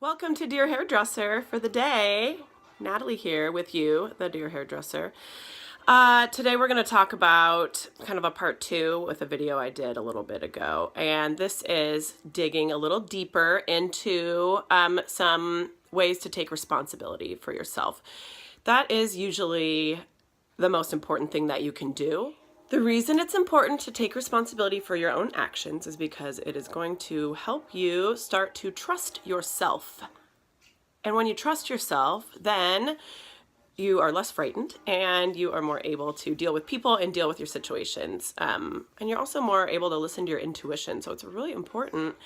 Welcome to Dear Hairdresser for the day. Natalie here with you, the Dear Hairdresser. Today we're going to talk about kind of a part 2 with a video I did a little bit ago. And this is digging a little deeper into some ways to take responsibility for yourself. That is usually the most important thing that you can do. The reason it's important to take responsibility for your own actions is because it is going to help you start to trust yourself. And when you trust yourself, then you are less frightened and you are more able to deal with people and deal with your situations. And you're also more able to listen to your intuition. So it's really important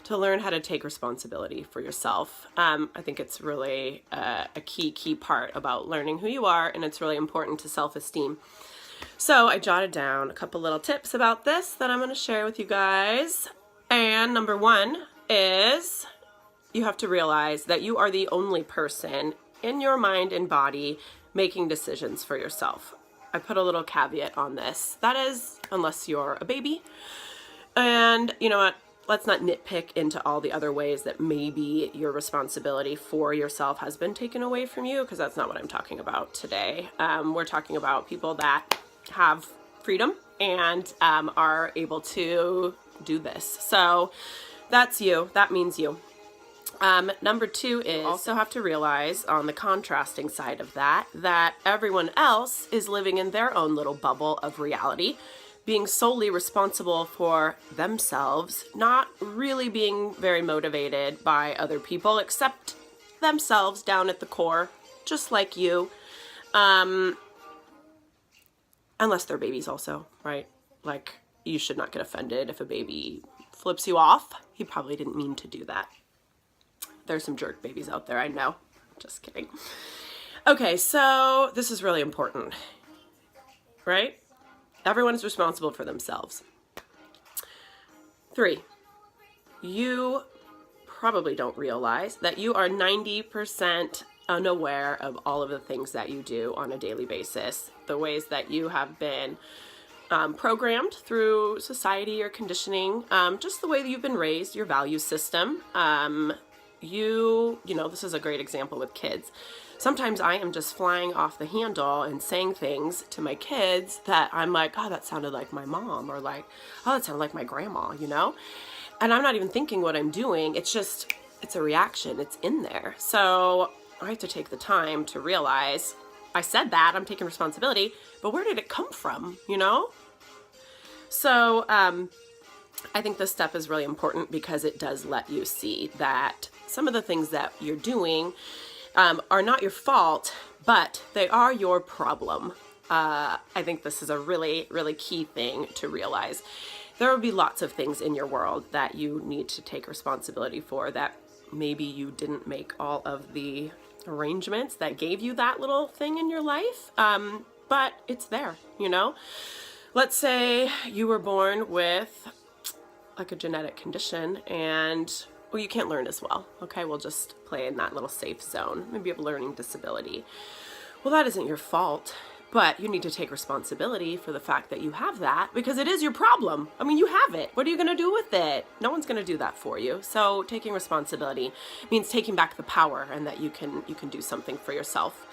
to learn how to take responsibility for yourself. I think it's really a key part about learning who you are, and it's really important to self-esteem. So I jotted down a couple little tips about this that I'm going to share with you guys. And number 1 is you have to realize that you are the only person in your mind and body making decisions for yourself. I put a little caveat on this. That is, unless you're a baby. And you know what? Let's not nitpick into all the other ways that maybe your responsibility for yourself has been taken away from you, because that's not what I'm talking about today. We're talking about people that have freedom and are able to do this. So that's you. That means you. Number 2 is you also have to realize, on the contrasting side of that, that everyone else is living in their own little bubble of reality, being solely responsible for themselves, not really being very motivated by other people except themselves down at the core, just like you. Unless they're babies also, right? Like, you should not get offended if a baby flips you off. He probably didn't mean to do that. There's some jerk babies out there, I know. Just kidding. Okay, so this is really important, right? Everyone is responsible for themselves. 3, you probably don't realize that you are 90% unaware of all of the things that you do on a daily basis, the ways that you have been programmed through society or conditioning, just the way that you've been raised, your value system. You know, this is a great example with kids. Sometimes I am just flying off the handle and saying things to my kids that I'm like, oh, that sounded like my mom, or like, oh, that sounded like my grandma, you know? And I'm not even thinking what I'm doing. It's just, it's a reaction. It's in there. So I have to take the time to realize I said that, I'm taking responsibility, but where did it come from, you know? So I think this step is really important because it does let you see that some of the things that you're doing are not your fault, but they are your problem. I think this is a really, really key thing to realize. There will be lots of things in your world that you need to take responsibility for, that maybe you didn't make all of the arrangements that gave you that little thing in your life, but it's there, you know? Let's say you were born with like a genetic condition and, well, you can't learn as well. Okay, we'll just play in that little safe zone. Maybe you have a learning disability. Well, that isn't your fault, but you need to take responsibility for the fact that you have that, because it is your problem. I mean, you have it. What are you going to do with it? No one's going to do that for you. So taking responsibility means taking back the power, and that you can do something for yourself.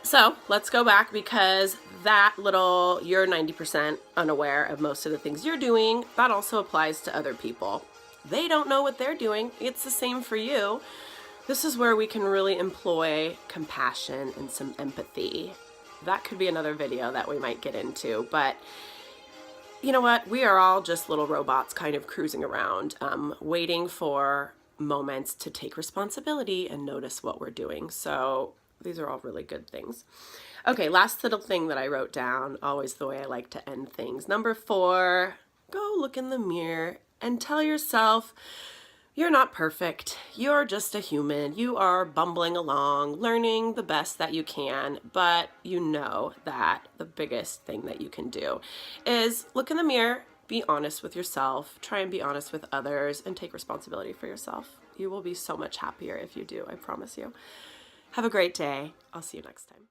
So let's go back, because that little, you're 90% unaware of most of the things you're doing, that also applies to other people. They don't know what they're doing. It's the same for you. This is where we can really employ compassion and some empathy. That could be another video that we might get into, but you know what? We are all just little robots kind of cruising around, waiting for moments to take responsibility and notice what we're doing. So these are all really good things. Okay, last little thing that I wrote down, always the way I like to end things. Number 4, go look in the mirror and tell yourself, you're not perfect. You're just a human. You are bumbling along, learning the best that you can, but you know that the biggest thing that you can do is look in the mirror, be honest with yourself, try and be honest with others, and take responsibility for yourself. You will be so much happier if you do, I promise you. Have a great day. I'll see you next time.